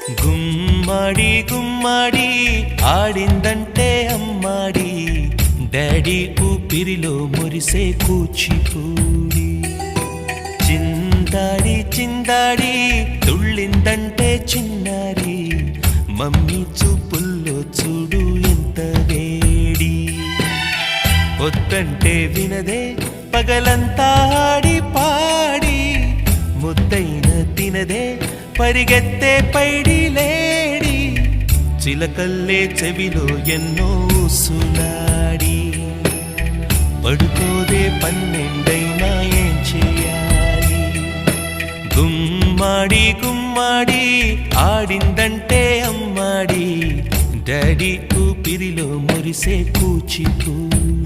గుమ్మడి గుమ్మడి ఆడిందంటే అమ్మాడి, daddy ఊపిరిలో మురిసే కూచిపూడి. చిందాడి చిందాడి తుళ్ళిందంటే చిన్నారి, మమ్మీ చూపుల్లో చూడు ఎంత వేడి. వద్దంటే వినదే పగలంతా ఆడి పాడి, ముద్దైన తినదే పరిగెత్తే పైడి లేడి. చిలకల్లే చెవిలో ఎన్నో సులాడి, పడుకోదే పన్నెండైనా ఏం చేయాలి. గుమ్మాడి గుమ్మాడి ఆడిందంటే అమ్మాడి, డాడీ ఊపిరిలో మురిసే కూచిపూడి.